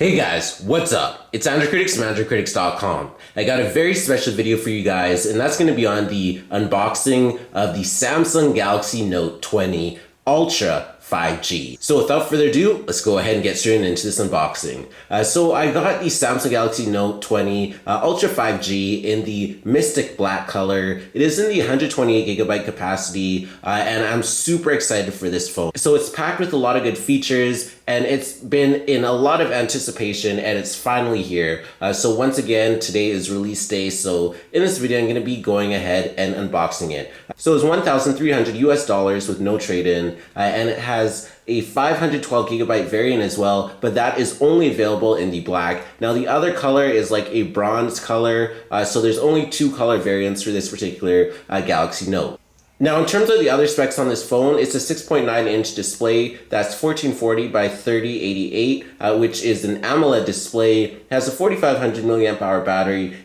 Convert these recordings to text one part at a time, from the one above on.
Hey guys, what's up? It's Andrew Critics from AndrewCritics.com. I got a very special video for you guys, and that's going to be on the unboxing of the Samsung Galaxy Note 20 Ultra 5G. So without further ado, let's go ahead and get straight into this unboxing. So I got the Samsung Galaxy Note 20 Ultra 5G in the Mystic Black color. It is in the 128GB capacity, and I'm super excited for this phone. So it's packed with a lot of good features, and it's been in a lot of anticipation, and it's finally here. So once again, today is release day. So in this video, I'm going to be going ahead and unboxing it. So it's $1,300 with no trade-in, and it has a 512GB variant as well, but that is only available in the black. Now the other color is like a bronze color, so there's only two color variants for this particular Galaxy Note. Now, in terms of the other specs on this phone, it's a 6.9-inch display that's 1440 by 3088, which is an AMOLED display. It has a 4500 mAh battery.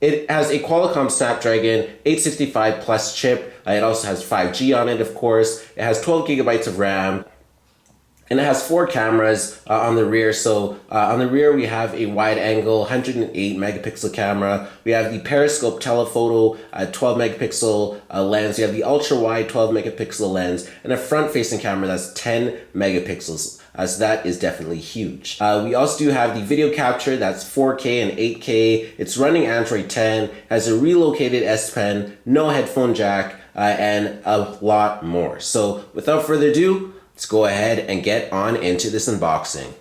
It has a Qualcomm Snapdragon 865 Plus chip. It also has 5G on it, of course. It has 12GB of RAM. And it has four cameras on the rear. So on the rear, we have a wide angle 108 megapixel camera. We have the periscope telephoto 12 megapixel lens. We have the ultra wide 12 megapixel lens and a front facing camera that's 10 megapixels. So that is definitely huge. We also do have the video capture that's 4K and 8K. It's running Android 10, has a relocated S Pen, no headphone jack, and a lot more. So without further ado, let's go ahead and get on into this unboxing.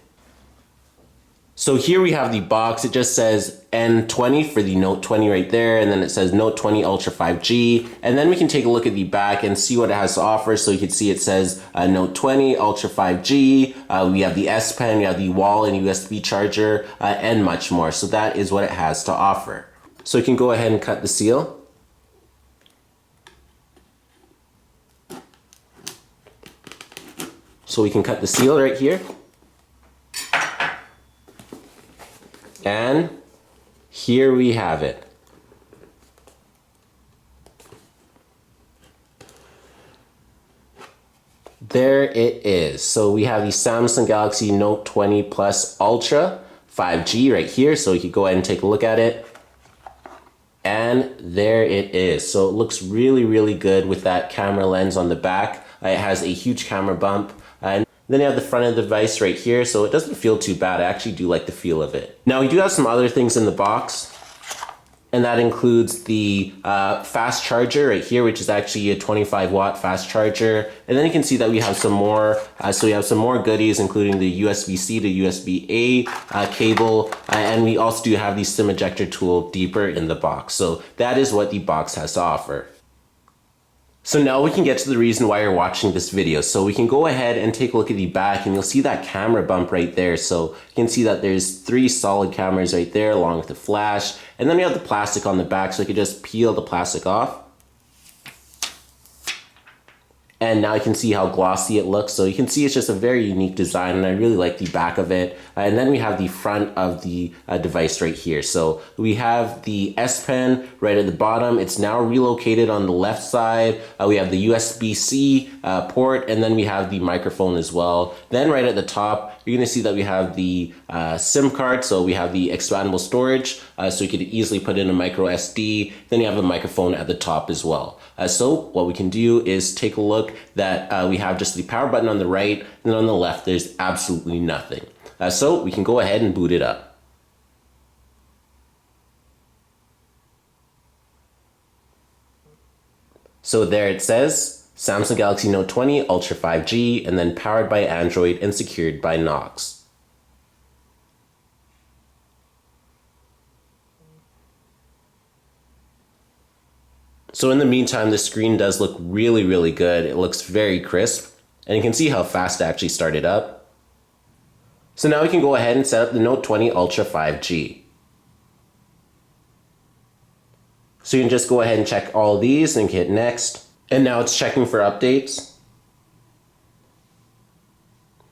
So here we have the box. It just says N20 for the Note 20 right there, and then it says Note 20 Ultra 5G. And then we can take a look at the back and see what it has to offer. So you can see it says Note 20 Ultra 5G. We have the S Pen, we have the wall and USB charger, and much more. So that is what it has to offer. So you can go ahead and cut the seal. So we can cut the seal right here. And here we have it. There it is. So we have the Samsung Galaxy Note 20 Plus Ultra 5G right here. So you can go ahead and take a look at it. And there it is. So it looks really, really good with that camera lens on the back. It has a huge camera bump. And then you have the front of the device right here, so it doesn't feel too bad. I actually do like the feel of it. Now we do have some other things in the box, and that includes the fast charger right here, which is actually a 25-watt fast charger. And then you can see that we have some more. So we have some more goodies, including the USB-C to USB-A cable, and we also do have the SIM ejector tool deeper in the box. So that is what the box has to offer. So now we can get to the reason why you're watching this video. So we can go ahead and take a look at the back, and you'll see that camera bump right there. So you can see that there's three solid cameras right there along with the flash. And then we have the plastic on the back, so you can just peel the plastic off. And now you can see how glossy it looks. So you can see it's just a very unique design, and I really like the back of it. And then we have the front of the device right here. So we have the S Pen right at the bottom. It's now relocated on the left side. We have the USB-C port, and then we have the microphone as well. Then right at the top, you're gonna see that we have the SIM card. So we have the expandable storage, so you could easily put in a micro SD. Then you have a microphone at the top as well. So what we can do is take a look that we have just the power button on the right, and on the left there's absolutely nothing. So we can go ahead and boot it up. So there it says Samsung Galaxy Note 20 Ultra 5G, and then powered by Android and secured by Knox. So in the meantime, the screen does look really, really good. It looks very crisp, and you can see how fast it actually started up. So now we can go ahead and set up the Note 20 Ultra 5G. So you can just go ahead and check all these and hit next. And now it's checking for updates.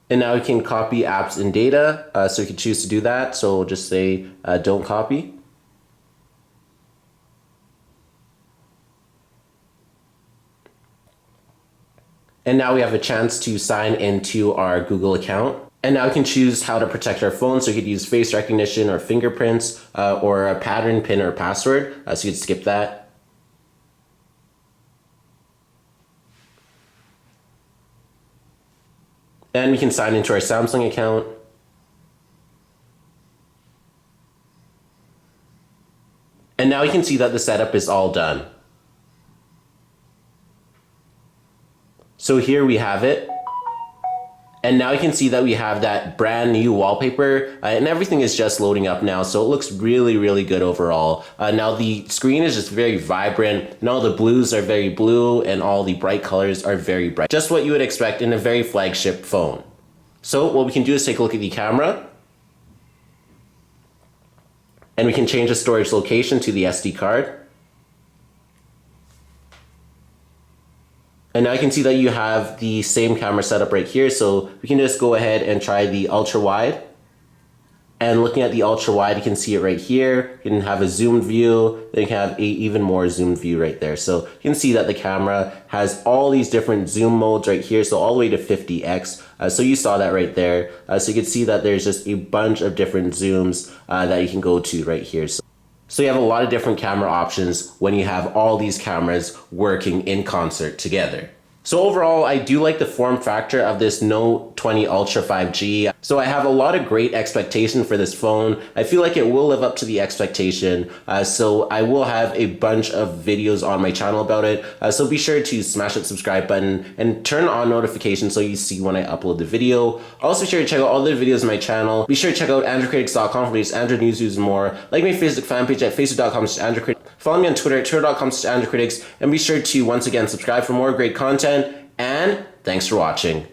And now we can copy apps and data. So you can choose to do that. So we'll just say don't copy. And now we have a chance to sign into our Google account. And now we can choose how to protect our phone. So you could use face recognition or fingerprints or a pattern, pin, or password. So you could skip that. And we can sign into our Samsung account. And now you can see that the setup is all done. So here we have it. And now you can see that we have that brand new wallpaper and everything is just loading up now. So it looks really, really good overall. Now the screen is just very vibrant. And all the blues are very blue and all the bright colors are very bright. Just what you would expect in a very flagship phone. So what we can do is take a look at the camera. And we can change the storage location to the SD card. And now you can see that you have the same camera setup right here. So we can just go ahead and try the ultra wide. And looking at the ultra wide, you can see it right here. You can have a zoomed view, then you can have a even more zoomed view right there. So you can see that the camera has all these different zoom modes right here. So all the way to 50x. So you saw that right there. So you can see that there's just a bunch of different zooms that you can go to right here. So you have a lot of different camera options when you have all these cameras working in concert together. So overall, I do like the form factor of this Note 20 Ultra 5G. So I have a lot of great expectation for this phone. I feel like it will live up to the expectation. So I will have a bunch of videos on my channel about it. So be sure to smash that subscribe button and turn on notifications so you see when I upload the video. Also be sure to check out all the videos on my channel. Be sure to check out AndroidCritics.com for the latest Android news and more. Like my Facebook fan page at facebook.com/AndroidCritics. Follow me on Twitter at twitter.com/AndroidCritics. And be sure to once again subscribe for more great content. And thanks for watching.